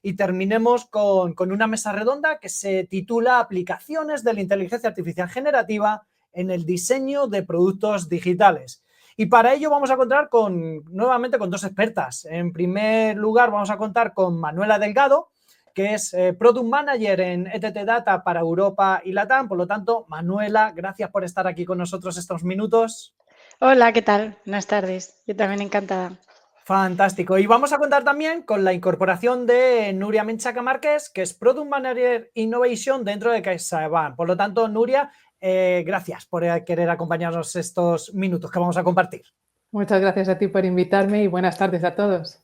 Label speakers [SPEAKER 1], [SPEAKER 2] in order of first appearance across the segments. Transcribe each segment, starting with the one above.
[SPEAKER 1] y terminemos con una mesa redonda que se titula Aplicaciones de la inteligencia artificial generativa en el diseño de productos digitales. Y para ello vamos a contar nuevamente con dos expertas. En primer lugar vamos a contar con Manuela Delgado, que es Product Manager en ETT Data para Europa y LATAM. Por lo tanto, Manuela, gracias por estar aquí con nosotros estos minutos.
[SPEAKER 2] Hola, ¿qué tal? Buenas tardes. Yo también encantada.
[SPEAKER 1] Fantástico. Y vamos a contar también con la incorporación de Nuria Menchaca Márquez, que es Product Manager Innovation dentro de CaixaBank. Por lo tanto, Nuria, gracias por querer acompañarnos estos minutos que vamos a compartir.
[SPEAKER 3] Muchas gracias a ti por invitarme y buenas tardes a todos.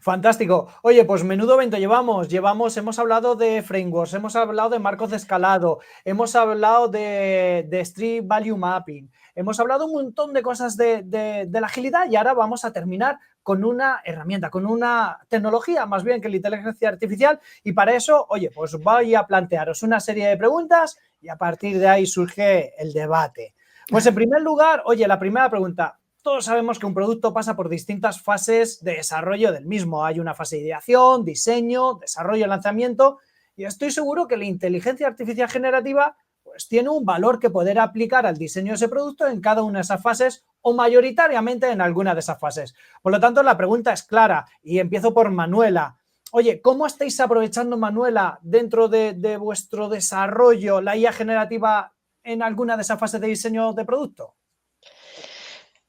[SPEAKER 1] Fantástico. Oye, pues menudo evento hemos hablado de frameworks, hemos hablado de marcos de escalado, hemos hablado de Street Value Mapping, hemos hablado un montón de cosas de la agilidad y ahora vamos a terminar con una herramienta, con una tecnología más bien que la inteligencia artificial y para eso, oye, pues voy a plantearos una serie de preguntas y a partir de ahí surge el debate. Pues en primer lugar, oye, la primera pregunta. Todos sabemos que un producto pasa por distintas fases de desarrollo del mismo. Hay una fase de ideación, diseño, desarrollo, lanzamiento y estoy seguro que la inteligencia artificial generativa pues tiene un valor que poder aplicar al diseño de ese producto en cada una de esas fases o mayoritariamente en alguna de esas fases. Por lo tanto, la pregunta es clara y empiezo por Manuela. Oye, ¿cómo estáis aprovechando, Manuela, dentro de vuestro desarrollo la IA generativa en alguna de esas fases de diseño de producto?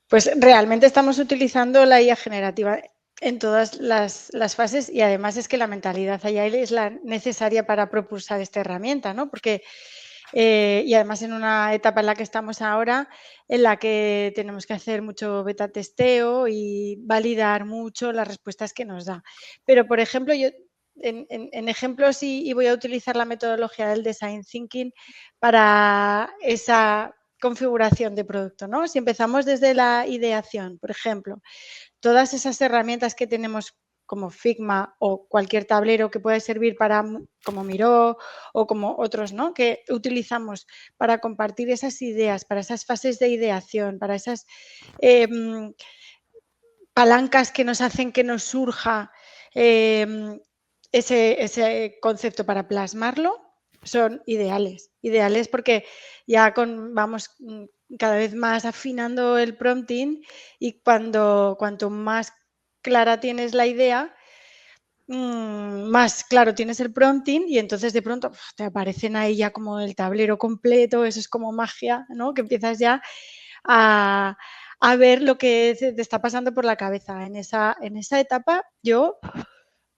[SPEAKER 2] Pues realmente estamos utilizando la IA generativa en todas las fases y además es que la mentalidad agile es la necesaria para propulsar esta herramienta, ¿no? Porque, y además en una etapa en la que estamos ahora, en la que tenemos que hacer mucho beta testeo y validar mucho las respuestas que nos da. Pero, por ejemplo, yo en ejemplos y voy a utilizar la metodología del Design Thinking para esa configuración de producto, ¿no? Si empezamos desde la ideación, por ejemplo, todas esas herramientas que tenemos como Figma o cualquier tablero que pueda servir para, como Miro o como otros, ¿no? Que utilizamos para compartir esas ideas, para esas fases de ideación, para esas palancas que nos hacen que nos surja ese concepto para plasmarlo, son ideales porque ya vamos cada vez más afinando el prompting y cuanto más clara tienes la idea, más claro tienes el prompting y entonces de pronto te aparecen ahí ya como el tablero completo, eso es como magia, ¿no? Que empiezas ya a ver lo que te está pasando por la cabeza. En esa etapa yo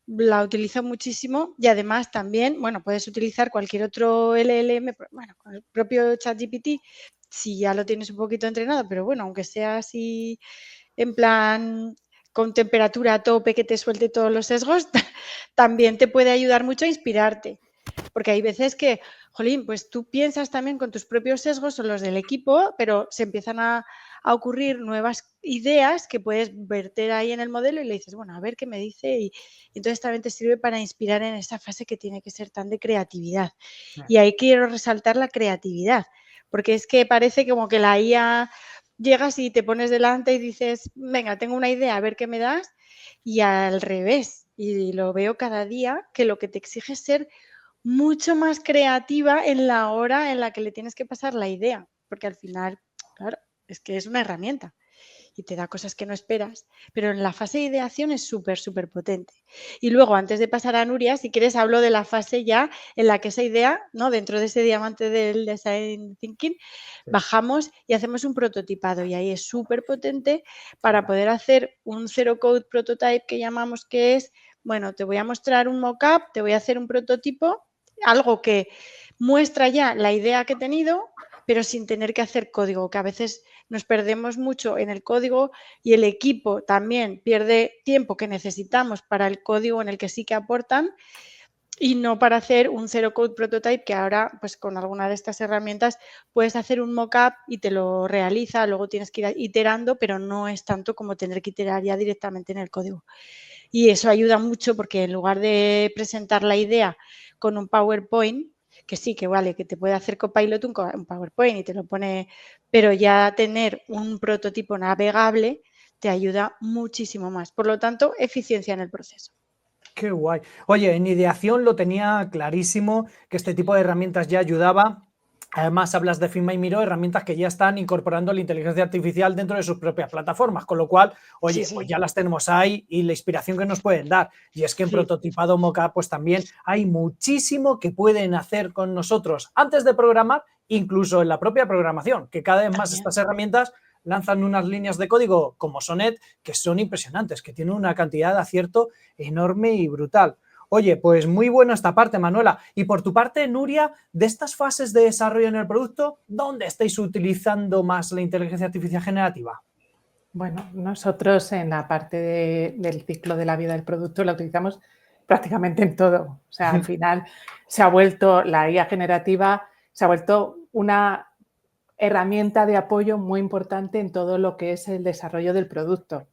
[SPEAKER 2] la utilizo muchísimo y además también, bueno, puedes utilizar cualquier otro LLM, bueno, con el propio ChatGPT, si ya lo tienes un poquito entrenado, pero bueno, aunque sea así en plan con temperatura a tope que te suelte todos los sesgos, también te puede ayudar mucho a inspirarte. Porque hay veces que, jolín, pues tú piensas también con tus propios sesgos o los del equipo, pero se empiezan a ocurrir nuevas ideas que puedes verter ahí en el modelo y le dices, bueno, a ver qué me dice y entonces también te sirve para inspirar en esa fase que tiene que ser tan de creatividad. Y ahí quiero resaltar la creatividad, porque es que parece como que la IA llegas y te pones delante y dices, venga, tengo una idea, a ver qué me das, y al revés, y lo veo cada día, que lo que te exige es ser mucho más creativa en la hora en la que le tienes que pasar la idea, porque al final, claro, es que es una herramienta y te da cosas que no esperas, pero en la fase de ideación es súper, súper potente. Y luego, antes de pasar a Nuria, si quieres, hablo de la fase ya en la que esa idea, ¿no? Dentro de ese diamante del Design Thinking, bajamos y hacemos un prototipado y ahí es súper potente para poder hacer un zero code prototype que llamamos que es, bueno, te voy a mostrar un mockup, te voy a hacer un prototipo, algo que muestra ya la idea que he tenido, pero sin tener que hacer código, que a veces nos perdemos mucho en el código y el equipo también pierde tiempo que necesitamos para el código en el que sí que aportan y no para hacer un zero code prototype que ahora pues con alguna de estas herramientas puedes hacer un mockup y te lo realiza, luego tienes que ir iterando, pero no es tanto como tener que iterar ya directamente en el código. Y eso ayuda mucho porque en lugar de presentar la idea con un PowerPoint, que sí, que vale, que te puede hacer Copilot un PowerPoint y te lo pone, pero ya tener un prototipo navegable te ayuda muchísimo más. Por lo tanto, eficiencia en el proceso.
[SPEAKER 1] Qué guay. Oye, en ideación lo tenía clarísimo que este tipo de herramientas ya ayudaba. Además, hablas de Figma y Miro, herramientas que ya están incorporando la inteligencia artificial dentro de sus propias plataformas, con lo cual,
[SPEAKER 2] Sí,
[SPEAKER 1] oye, pues
[SPEAKER 2] sí,
[SPEAKER 1] ya las tenemos ahí y la inspiración que nos pueden dar. Y es que en
[SPEAKER 2] sí.
[SPEAKER 1] prototipado mockup, pues también hay muchísimo que pueden hacer con nosotros antes de programar, incluso en la propia programación, que cada vez más
[SPEAKER 2] También.
[SPEAKER 1] estas herramientas lanzan unas líneas de código como Sonnet que son impresionantes, que tienen una cantidad de acierto enorme y brutal. Oye, pues muy buena esta parte, Manuela. Y por tu parte, Nuria, de estas fases de desarrollo en el producto, ¿dónde estáis utilizando más la inteligencia artificial generativa?
[SPEAKER 3] Bueno, nosotros en la parte del ciclo de la vida del producto la utilizamos prácticamente en todo. O sea, al final se ha vuelto la IA generativa, se ha vuelto una herramienta de apoyo muy importante en todo lo que es el desarrollo del producto.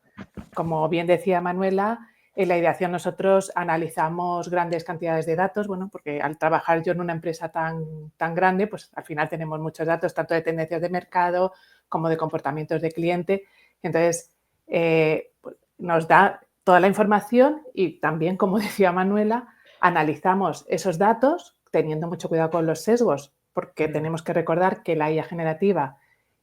[SPEAKER 3] Como bien decía Manuela, en la ideación nosotros analizamos grandes cantidades de datos, bueno, porque al trabajar yo en una empresa tan grande, pues al final tenemos muchos datos, tanto de tendencias de mercado como de comportamientos de cliente. Entonces, pues, nos da toda la información y también, como decía Manuela, analizamos esos datos teniendo mucho cuidado con los sesgos, porque tenemos que recordar que la IA generativa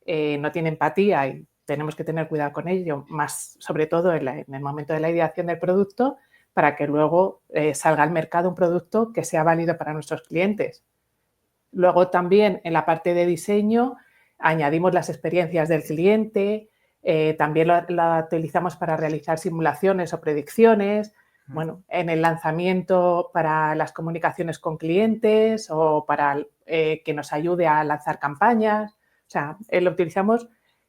[SPEAKER 3] no tiene empatía y tenemos que tener cuidado con ello, más sobre todo en el momento de la ideación del producto, para que luego salga al mercado un producto que sea válido para nuestros clientes. Luego también en la parte de diseño añadimos las experiencias del cliente, también la utilizamos para realizar simulaciones o predicciones, bueno, en el lanzamiento para las comunicaciones con clientes o para que nos ayude a lanzar campañas. O sea, lo utilizamos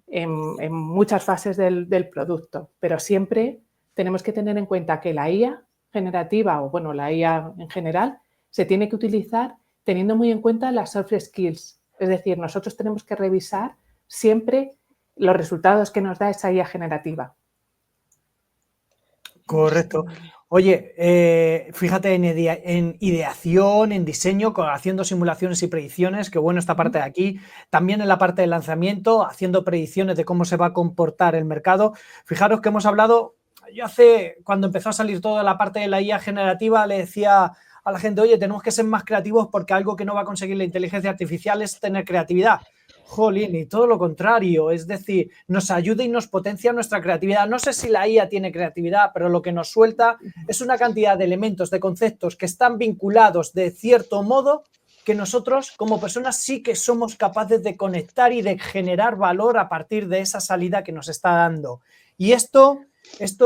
[SPEAKER 3] en muchas fases del producto, pero siempre tenemos que tener en cuenta que la IA generativa o, bueno, la IA en general se tiene que utilizar teniendo muy en cuenta las soft skills. Es decir, nosotros tenemos que revisar siempre los resultados que nos da esa IA generativa.
[SPEAKER 1] Correcto. Oye, fíjate en ideación, en diseño, haciendo simulaciones y predicciones, qué bueno esta parte de aquí. También en la parte de lanzamiento, haciendo predicciones de cómo se va a comportar el mercado. Fijaros que hemos hablado, cuando empezó a salir toda la parte de la IA generativa, le decía a la gente, oye, tenemos que ser más creativos porque algo que no va a conseguir la inteligencia artificial es tener creatividad. Jolín, y todo lo contrario, es decir, nos ayuda y nos potencia nuestra creatividad. No sé si la IA tiene creatividad, pero lo que nos suelta es una cantidad de elementos, de conceptos que están vinculados de cierto modo que nosotros como personas sí que somos capaces de conectar y de generar valor a partir de esa salida que nos está dando. Y esto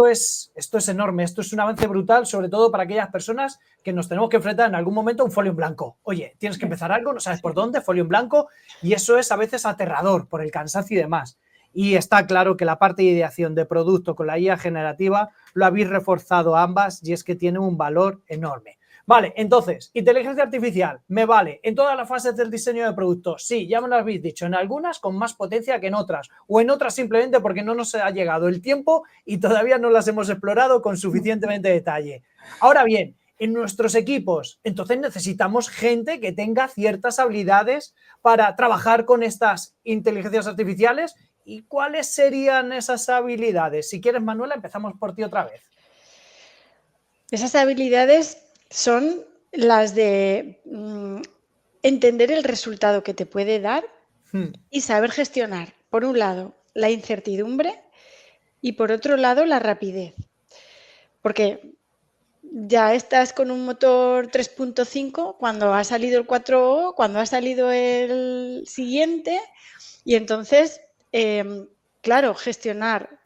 [SPEAKER 1] es enorme, esto es un avance brutal, sobre todo para aquellas personas que nos tenemos que enfrentar en algún momento a un folio en blanco. Oye, tienes que empezar algo, no sabes por dónde, folio en blanco, y eso es a veces aterrador por el cansancio y demás. Y está claro que la parte de ideación de producto con la IA generativa lo habéis reforzado ambas y es que tiene un valor enorme. Vale, entonces, inteligencia artificial, me vale en todas las fases del diseño de productos. Sí, ya me lo habéis dicho, en algunas con más potencia que en otras, o en otras simplemente porque no nos ha llegado el tiempo y todavía no las hemos explorado con suficientemente detalle. Ahora bien, en nuestros equipos, entonces necesitamos gente que tenga ciertas habilidades para trabajar con estas inteligencias artificiales. ¿Y cuáles serían esas habilidades? Si quieres, Manuela, empezamos por ti otra vez.
[SPEAKER 2] Esas habilidades son las de entender el resultado que te puede dar y saber gestionar, por un lado, la incertidumbre y por otro lado, la rapidez. Porque ya estás con un motor 3.5 cuando ha salido el 4O, cuando ha salido el siguiente y entonces, claro, gestionar.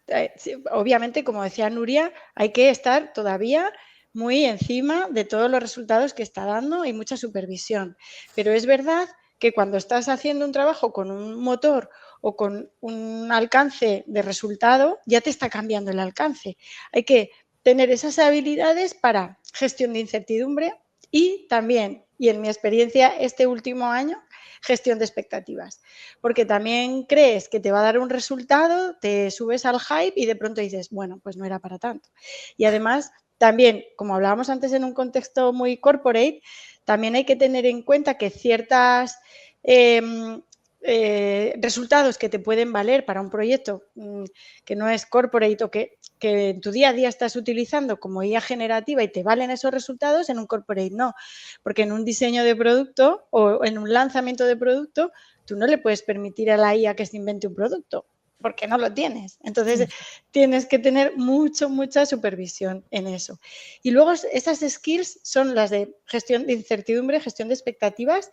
[SPEAKER 2] Obviamente, como decía Nuria, hay que estar todavía muy encima de todos los resultados que está dando y mucha supervisión. Pero es verdad que cuando estás haciendo un trabajo con un motor o con un alcance de resultado, ya te está cambiando el alcance. Hay que tener esas habilidades para gestión de incertidumbre y también, y en mi experiencia este último año, gestión de expectativas. Porque también crees que te va a dar un resultado, te subes al hype y de pronto dices, bueno, pues no era para tanto. Y además, también, como hablábamos antes en un contexto muy corporate, también hay que tener en cuenta que ciertas resultados que te pueden valer para un proyecto que no es corporate o que que en tu día a día estás utilizando como IA generativa y te valen esos resultados, en un corporate no. Porque en un diseño de producto o en un lanzamiento de producto, tú no le puedes permitir a la IA que se invente un producto, porque no lo tienes. Entonces, tienes que tener mucha supervisión en eso. Y luego esas skills son las de gestión de incertidumbre, gestión de expectativas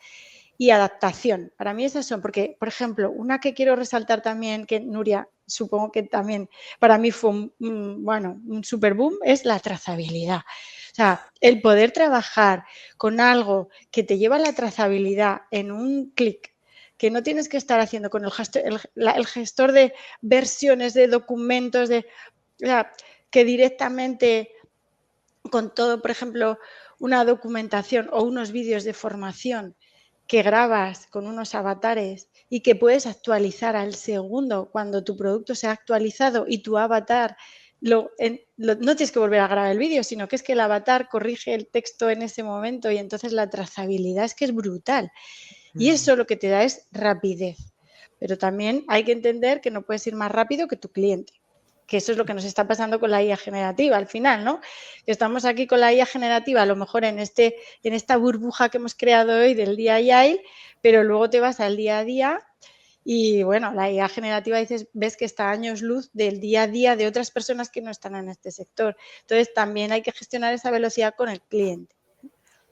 [SPEAKER 2] y adaptación. Para mí esas son, porque, por ejemplo, una que quiero resaltar también, que Nuria, supongo que también para mí fue un super boom, es la trazabilidad. O sea, el poder trabajar con algo que te lleva a la trazabilidad en un clic, que no tienes que estar haciendo con el gestor de versiones de documentos, o sea, que directamente con todo, por ejemplo, una documentación o unos vídeos de formación que grabas con unos avatares y que puedes actualizar al segundo cuando tu producto se ha actualizado y tu avatar no tienes que volver a grabar el vídeo, sino que es que el avatar corrige el texto en ese momento y entonces la trazabilidad es que es brutal. Y eso lo que te da es rapidez. Pero también hay que entender que no puedes ir más rápido que tu cliente, que eso es lo que nos está pasando con la IA generativa al final, ¿no? Que estamos aquí con la IA generativa, a lo mejor en esta burbuja que hemos creado hoy del día Agile, pero luego te vas al día a día y, bueno, la IA generativa ves que está a años luz del día a día de otras personas que no están en este sector. Entonces, también hay que gestionar esa velocidad con el cliente.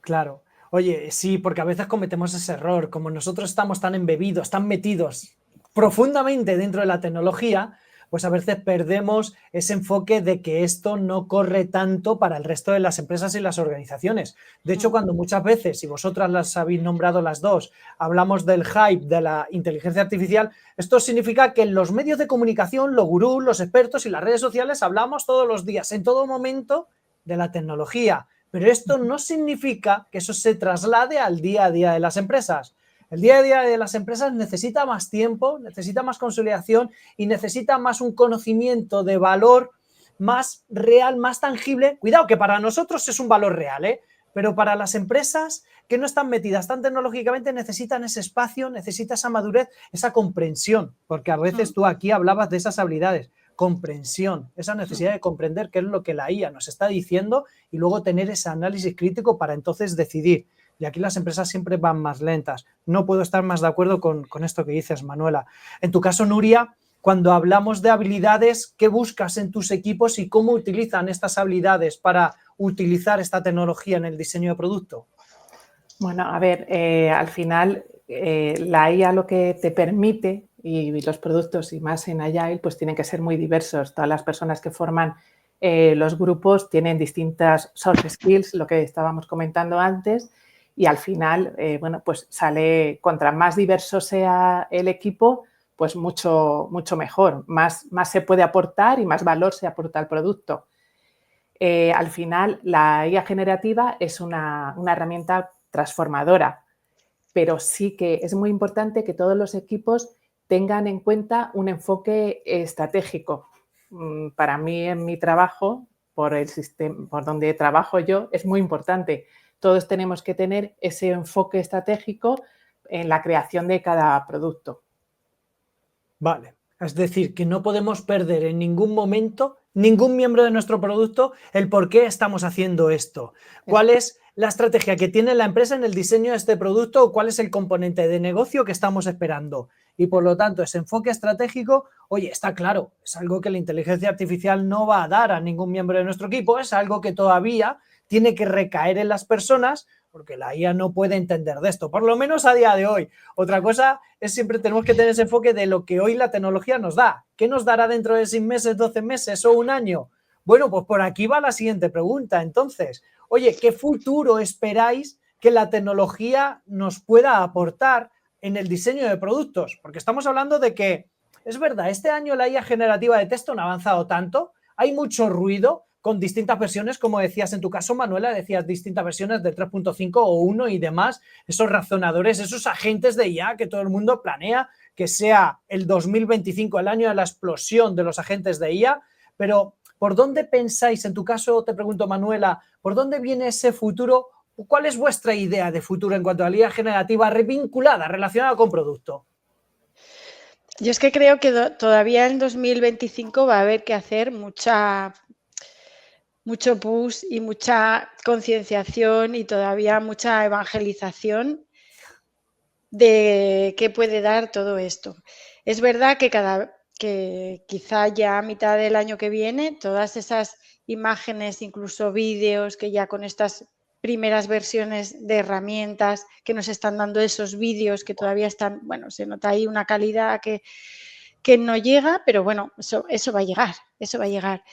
[SPEAKER 1] Claro. Oye, sí, porque a veces cometemos ese error. Como nosotros estamos tan embebidos, tan metidos profundamente dentro de la tecnología, pues a veces perdemos ese enfoque de que esto no corre tanto para el resto de las empresas y las organizaciones. De hecho, cuando muchas veces, y vosotras las habéis nombrado las dos, hablamos del hype de la inteligencia artificial, esto significa que en los medios de comunicación, los gurús, los expertos y las redes sociales hablamos todos los días, en todo momento, de la tecnología. Pero esto no significa que eso se traslade al día a día de las empresas. El día a día de las empresas necesita más tiempo, necesita más consolidación y necesita más un conocimiento de valor más real, más tangible. Cuidado, que para nosotros es un valor real, ¿eh? Pero para las empresas que no están metidas tan tecnológicamente necesitan ese espacio, necesitan esa madurez, esa comprensión, porque a veces tú aquí hablabas de esas habilidades. Comprensión, esa necesidad de comprender qué es lo que la IA nos está diciendo y luego tener ese análisis crítico para entonces decidir. Y aquí las empresas siempre van más lentas. No puedo estar más de acuerdo con esto que dices, Manuela. En tu caso, Nuria, cuando hablamos de habilidades, ¿qué buscas en tus equipos y cómo utilizan estas habilidades para utilizar esta tecnología en el diseño de producto?
[SPEAKER 3] Bueno, a ver, al final la IA lo que te permite, y los productos y más en Agile, pues tienen que ser muy diversos. Todas las personas que forman los grupos tienen distintas soft skills, lo que estábamos comentando antes, y al final, bueno, pues sale, contra más diverso sea el equipo, pues mucho mejor, más se puede aportar y más valor se aporta al producto. Al final, la IA generativa es una herramienta transformadora, pero sí que es muy importante que todos los equipos tengan en cuenta un enfoque estratégico. Para mí, en mi trabajo, por el sistema, por donde trabajo yo, es muy importante. Todos tenemos que tener ese enfoque estratégico en la creación de cada producto.
[SPEAKER 1] Vale, es decir, que no podemos perder en ningún momento, ningún miembro de nuestro producto, el por qué estamos haciendo esto. ¿Cuál es la estrategia que tiene la empresa en el diseño de este producto o cuál es el componente de negocio que estamos esperando? Y por lo tanto, ese enfoque estratégico, oye, está claro, es algo que la inteligencia artificial no va a dar a ningún miembro de nuestro equipo, es algo que todavía tiene que recaer en las personas porque la IA no puede entender de esto, por lo menos a día de hoy. Otra cosa es siempre tenemos que tener ese enfoque de lo que hoy la tecnología nos da. ¿Qué nos dará dentro de 6 meses, 12 meses o un año? Bueno, pues por aquí va la siguiente pregunta. Entonces, oye, ¿qué futuro esperáis que la tecnología nos pueda aportar en el diseño de productos? Porque estamos hablando de que, es verdad, este año la IA generativa de texto no ha avanzado tanto, hay mucho ruido, con distintas versiones, como decías en tu caso, Manuela, decías distintas versiones de 3.5 o 1 y demás, esos razonadores, esos agentes de IA que todo el mundo planea que sea el 2025 el año de la explosión de los agentes de IA, pero ¿por dónde pensáis, en tu caso te pregunto, Manuela, por dónde viene ese futuro? ¿Cuál es vuestra idea de futuro en cuanto a la IA generativa revinculada, relacionada con producto?
[SPEAKER 2] Yo es que creo que todavía en 2025 va a haber que hacer mucho push y mucha concienciación y todavía mucha evangelización de qué puede dar todo esto. Es verdad que quizá ya a mitad del año que viene todas esas imágenes, incluso vídeos, que ya con estas primeras versiones de herramientas que nos están dando esos vídeos que todavía están, bueno, se nota ahí una calidad que no llega, pero bueno, eso va a llegar, eso va a llegar.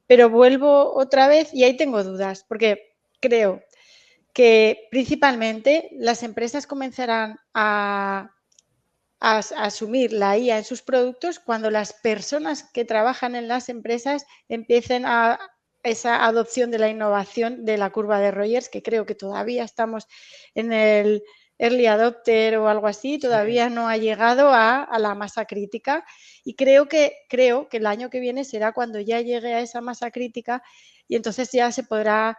[SPEAKER 2] Pero vuelvo otra vez y ahí tengo dudas, porque creo que principalmente las empresas comenzarán a asumir la IA en sus productos cuando las personas que trabajan en las empresas empiecen a esa adopción de la innovación de la curva de Rogers, que creo que todavía estamos en el early adopter o algo así, todavía no ha llegado a la masa crítica y creo que el año que viene será cuando ya llegue a esa masa crítica y entonces ya se podrá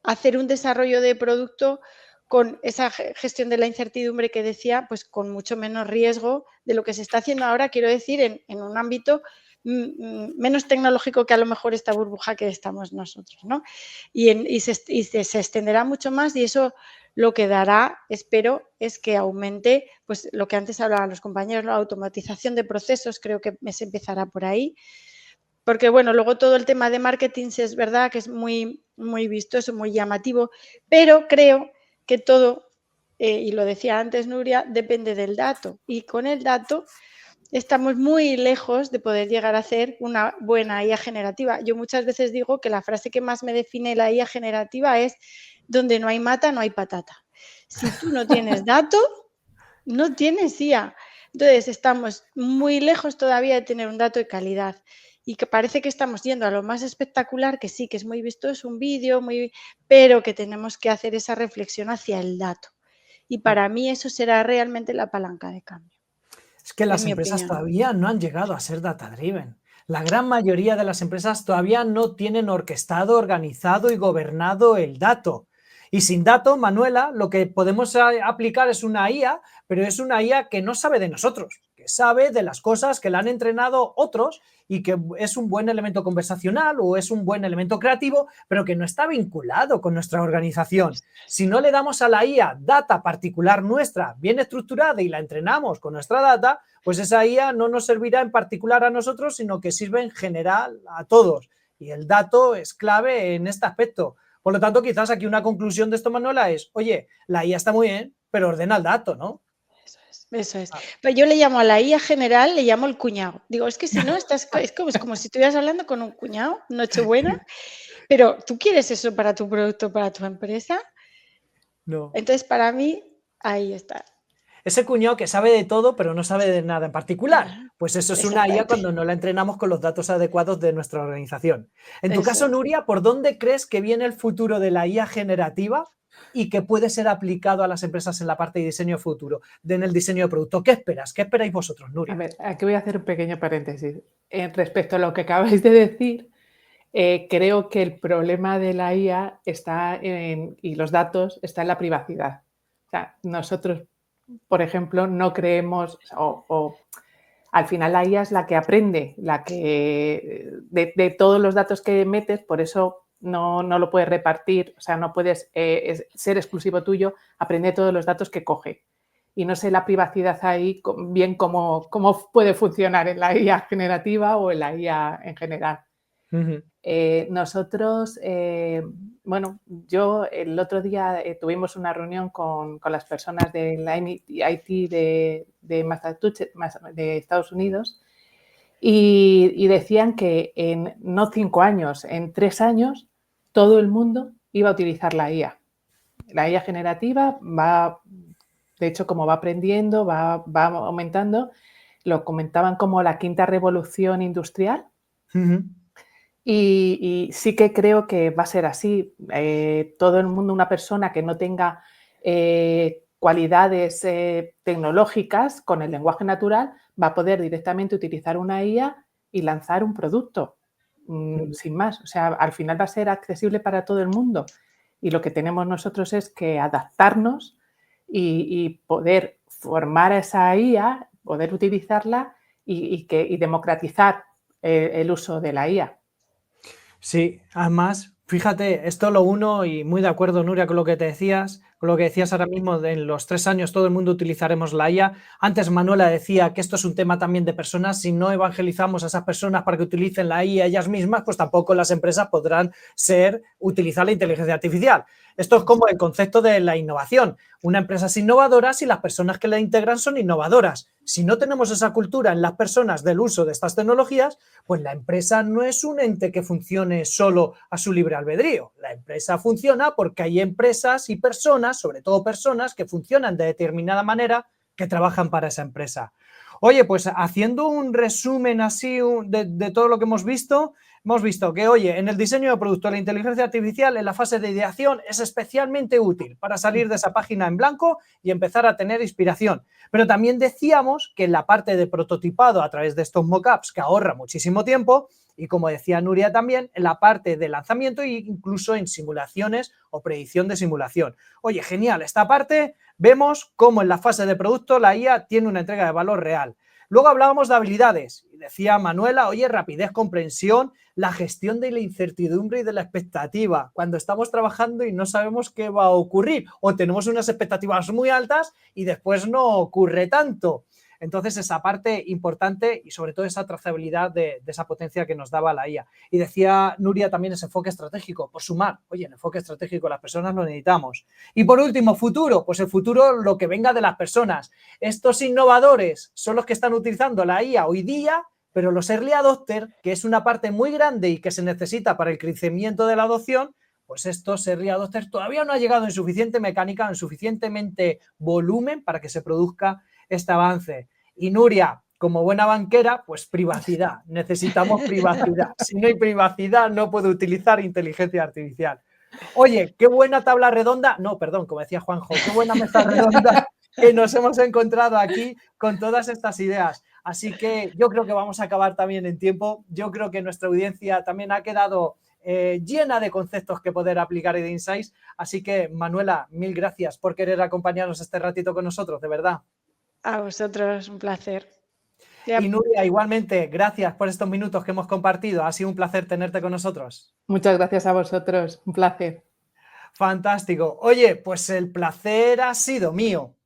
[SPEAKER 2] hacer un desarrollo de producto con esa gestión de la incertidumbre que decía, pues con mucho menos riesgo de lo que se está haciendo ahora, quiero decir, en un ámbito menos tecnológico que a lo mejor esta burbuja que estamos nosotros, ¿no? Y se extenderá mucho más y eso lo que dará, espero, es que aumente, pues lo que antes hablaban los compañeros, la automatización de procesos, creo que se empezará por ahí, porque bueno, luego todo el tema de marketing sí es verdad que es muy, muy vistoso, muy llamativo, pero creo que todo, y lo decía antes Nuria, depende del dato. Y con el dato estamos muy lejos de poder llegar a hacer una buena IA generativa. Yo muchas veces digo que la frase que más me define la IA generativa es: donde no hay mata, no hay patata. Si tú no tienes dato, no tienes IA. Entonces estamos muy lejos todavía de tener un dato de calidad y que parece que estamos yendo a lo más espectacular, que sí, que es muy vistoso, un vídeo, pero que tenemos que hacer esa reflexión hacia el dato. Y para mí eso será realmente la palanca de cambio.
[SPEAKER 1] Es que las
[SPEAKER 2] En mi
[SPEAKER 1] empresas
[SPEAKER 2] opinión.
[SPEAKER 1] todavía no han llegado a ser data driven. La gran mayoría de las empresas todavía no tienen orquestado, organizado y gobernado el dato. Y sin dato, Manuela, lo que podemos aplicar es una IA, pero es una IA que no sabe de nosotros, que sabe de las cosas que le han entrenado otros y que es un buen elemento conversacional o es un buen elemento creativo, pero que no está vinculado con nuestra organización. Si no le damos a la IA data particular nuestra, bien estructurada, y la entrenamos con nuestra data, pues esa IA no nos servirá en particular a nosotros, sino que sirve en general a todos. Y el dato es clave en este aspecto. Por lo tanto, quizás aquí una conclusión de esto, Manuela, es, oye, la IA está muy bien, pero ordena el dato, ¿no?
[SPEAKER 2] Eso es. Pero yo le llamo a la IA general, le llamo el cuñado. Digo, es que si no, es como si estuvieras hablando con un cuñado, Nochebuena, pero ¿tú quieres eso para tu producto, para tu empresa?
[SPEAKER 1] No.
[SPEAKER 2] Entonces, para mí, ahí está.
[SPEAKER 1] Ese cuñado que sabe de todo, pero no sabe de nada en particular. Pues eso es una IA cuando no la entrenamos con los datos adecuados de nuestra organización. En tu caso, Nuria, ¿por dónde crees que viene el futuro de la IA generativa y que puede ser aplicado a las empresas en la parte de diseño futuro, en el diseño de producto? ¿Qué esperas? ¿Qué esperáis vosotros, Nuria?
[SPEAKER 3] A ver, aquí voy a hacer un pequeño paréntesis. Respecto a lo que acabáis de decir, creo que el problema de la IA y los datos está en la privacidad. O sea, nosotros, por ejemplo, no creemos, o al final la IA es la que aprende, de todos los datos que metes, por eso no lo puedes repartir, o sea, no puedes ser exclusivo tuyo, aprende todos los datos que coge. Y no sé la privacidad ahí bien cómo puede funcionar en la IA generativa o en la IA en general. Nosotros, bueno, yo el otro día tuvimos una reunión con las personas del MIT de Massachusetts, de Estados Unidos, y decían que en no 5 años, en 3 años, todo el mundo iba a utilizar la IA. La IA generativa va, de hecho, como va aprendiendo, va aumentando, lo comentaban como la quinta revolución industrial. Y sí que creo que va a ser así. Todo el mundo, una persona que no tenga cualidades tecnológicas con el lenguaje natural, va a poder directamente utilizar una IA y lanzar un producto, sin más. O sea, al final va a ser accesible para todo el mundo. Y lo que tenemos nosotros es que adaptarnos y poder formar a esa IA, poder utilizarla y democratizar el uso de la IA.
[SPEAKER 1] Sí, además, fíjate, esto lo uno y muy de acuerdo, Nuria, con lo que te decías, con lo que decías ahora mismo, de en los 3 años todo el mundo utilizaremos la IA. Antes Manuela decía que esto es un tema también de personas, si no evangelizamos a esas personas para que utilicen la IA ellas mismas, pues tampoco las empresas podrán utilizar la inteligencia artificial. Esto es como el concepto de la innovación. Una empresa es innovadora si las personas que la integran son innovadoras. Si no tenemos esa cultura en las personas del uso de estas tecnologías, pues la empresa no es un ente que funcione solo a su libre albedrío. La empresa funciona porque hay empresas y personas, sobre todo personas, que funcionan de determinada manera, que trabajan para esa empresa. Oye, pues haciendo un resumen así de todo lo que hemos visto que, oye, en el diseño de producto la inteligencia artificial en la fase de ideación es especialmente útil para salir de esa página en blanco y empezar a tener inspiración. Pero también decíamos que en la parte de prototipado a través de estos mockups, que ahorra muchísimo tiempo, y como decía Nuria también, en la parte de lanzamiento e incluso en simulaciones o predicción de simulación. Oye, genial, esta parte vemos cómo en la fase de producto la IA tiene una entrega de valor real. Luego hablábamos de habilidades y decía Manuela, oye, rapidez, comprensión, la gestión de la incertidumbre y de la expectativa. Cuando estamos trabajando y no sabemos qué va a ocurrir o tenemos unas expectativas muy altas y después no ocurre tanto. Entonces, esa parte importante y sobre todo esa trazabilidad de esa potencia que nos daba la IA. Y decía Nuria también ese enfoque estratégico, por sumar. Oye, el enfoque estratégico las personas lo necesitamos. Y por último, futuro. Pues el futuro, lo que venga de las personas. Estos innovadores son los que están utilizando la IA hoy día, pero los early adopters, que es una parte muy grande y que se necesita para el crecimiento de la adopción, pues estos early adopters todavía no ha llegado en suficiente mecánica, en suficientemente volumen para que se produzca este avance. Y Nuria, como buena banquera, pues privacidad. Necesitamos privacidad. Si no hay privacidad, no puedo utilizar inteligencia artificial. Oye, qué buena tabla redonda. No, perdón, como decía Juanjo, qué buena mesa redonda que nos hemos encontrado aquí con todas estas ideas. Así que yo creo que vamos a acabar también en tiempo. Yo creo que nuestra audiencia también ha quedado llena de conceptos que poder aplicar y de insights. Así que, Manuela, mil gracias por querer acompañarnos este ratito con nosotros, de verdad.
[SPEAKER 2] A vosotros, un placer.
[SPEAKER 1] Y Nuria, igualmente, gracias por estos minutos que hemos compartido. Ha sido un placer tenerte con nosotros.
[SPEAKER 3] Muchas gracias a vosotros, un placer.
[SPEAKER 1] Fantástico. Oye, pues el placer ha sido mío.